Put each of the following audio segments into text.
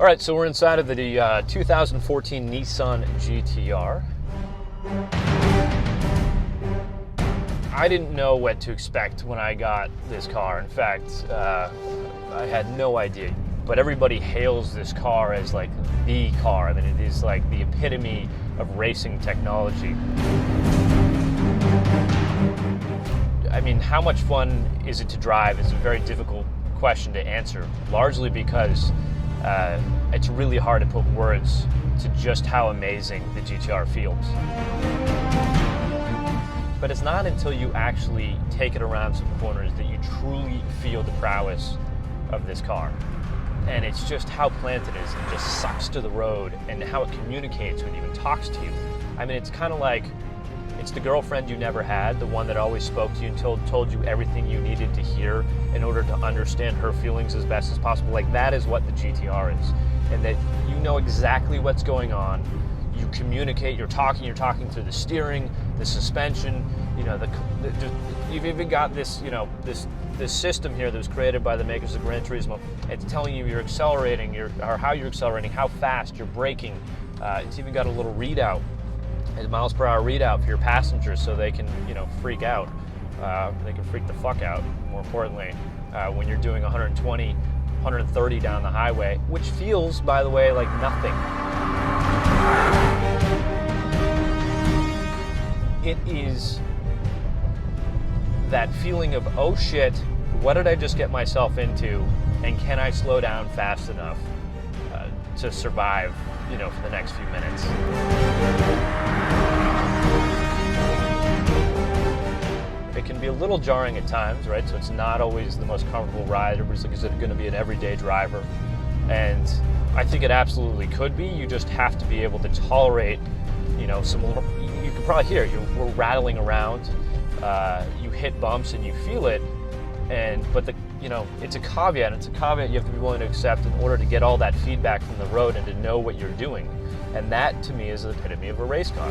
All right, so we're inside of the 2014 Nissan GTR. I didn't know what to expect when I got this car. In fact, I had no idea. But everybody hails this car as like the car. I mean, it is like the epitome of racing technology. I mean, how much fun is it to drive is a very difficult question to answer, largely because it's really hard to put words to just how amazing the GTR feels. But it's not until you actually take it around some corners that you truly feel the prowess of this car. And it's just how planted it is. It just sucks to the road and how it communicates with you and talks to you. I mean, it's kind of like, it's the girlfriend you never had, the one that always spoke to you and told you everything you needed to hear in order to understand her feelings as best as possible. Like, that is what the GTR is. And that you know exactly what's going on. You communicate, you're talking through the steering, the suspension, you know, you've even got this, you know, this system here that was created by the makers of Gran Turismo. It's telling you you're accelerating, or how you're accelerating, how fast you're braking. It's even got a little readout, a miles per hour readout for your passengers, so they can, you know, freak out. They can freak the fuck out, more importantly, when you're doing 120, 130 down the highway, which feels, by the way, like nothing. It is that feeling of, oh shit, what did I just get myself into, and can I slow down fast enough to survive, you know, for the next few minutes. It can be a little jarring at times, right? So it's not always the most comfortable ride. Everybody's like, is it going to be an everyday driver? And I think it absolutely could be. You just have to be able to tolerate, you know, you can probably hear it. We're rattling around. You hit bumps and you feel it. But you know, it's a caveat. It's a caveat you have to be willing to accept in order to get all that feedback from the road and to know what you're doing. And that, to me, is the epitome of a race car.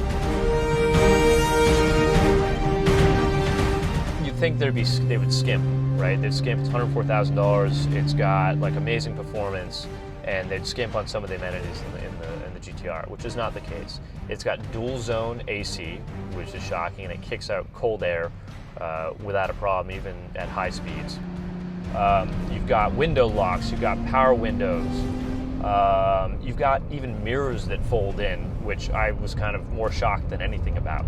You'd think they would skimp, right? They'd skimp. It's $104,000. It's got like amazing performance, and they'd skimp on some of the amenities in the GTR, which is not the case. It's got dual zone AC, which is shocking, and it kicks out cold air without a problem, even at high speeds. You've got window locks, you've got power windows, you've got even mirrors that fold in, which I was kind of more shocked than anything about.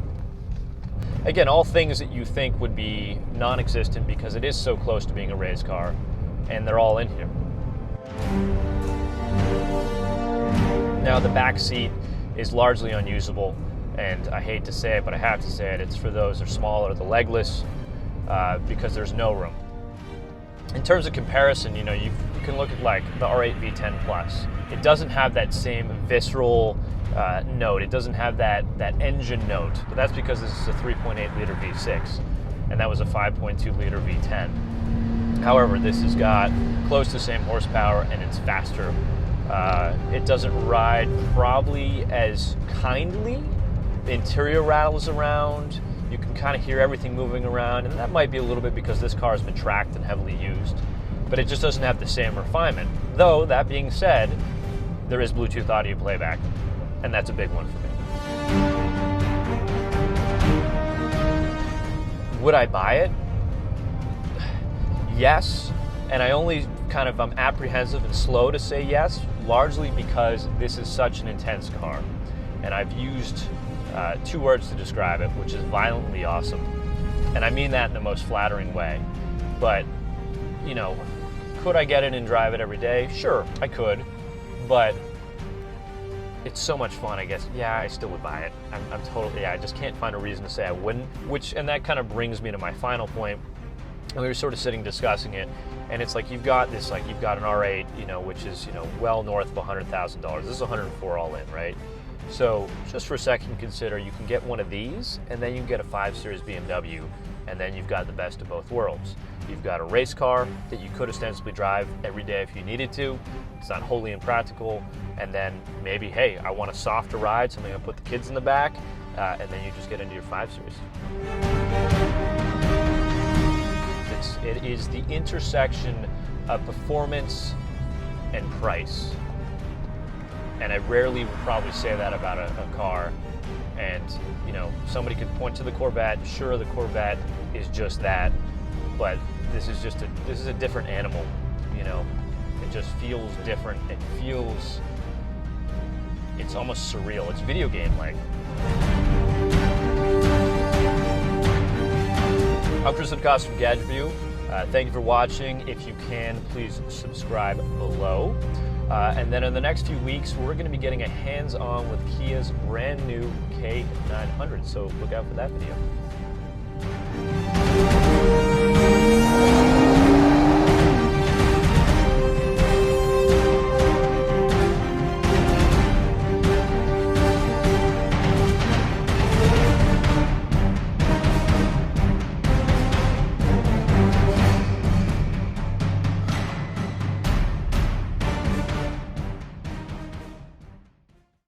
Again, all things that you think would be non-existent because it is so close to being a race car, and they're all in here. Now, the back seat is largely unusable, and I hate to say it, but I have to say it. It's for those that are small or the legless, because there's no room. In terms of comparison, you know, you can look at like the R8 V10 Plus. It doesn't have that same visceral note. It doesn't have that engine note, but that's because this is a 3.8 liter V6, and that was a 5.2 liter V10. However, this has got close to the same horsepower, and it's faster. It doesn't ride probably as kindly. The interior rattles around. You can kind of hear everything moving around, and that might be a little bit because this car has been tracked and heavily used, but it just doesn't have the same refinement. Though, that being said, there is Bluetooth audio playback, and that's a big one for me. Would I buy it? Yes, and I'm apprehensive and slow to say yes, largely because this is such an intense car, and I've used two words to describe it, which is violently awesome. And I mean that in the most flattering way. But, you know, could I get it and drive it every day? Sure, I could. But it's so much fun, I guess. Yeah, I still would buy it. I just can't find a reason to say I wouldn't. And that kind of brings me to my final point. And we were sort of sitting discussing it, and it's like you've got an R8, you know, which is, you know, well north of $100,000. This is 104 all in, right? So just for a second, consider you can get one of these, and then you can get a 5 Series BMW, and then you've got the best of both worlds. You've got a race car that you could ostensibly drive every day if you needed to. It's not wholly impractical. And then maybe, hey, I want a softer ride, something I'll put the kids in the back, and then you just get into your 5 Series. It is the intersection of performance and price. And I rarely will probably say that about a car. And, you know, somebody could point to the Corvette. Sure, the Corvette is just that, but this is a different animal, you know. It just feels different. It's almost surreal. It's video game-like. I'm Chris Cost from Gadget View. Thank you for watching. If you can, please subscribe below. And then in the next few weeks, we're going to be getting a hands-on with Kia's brand new K900. So look out for that video.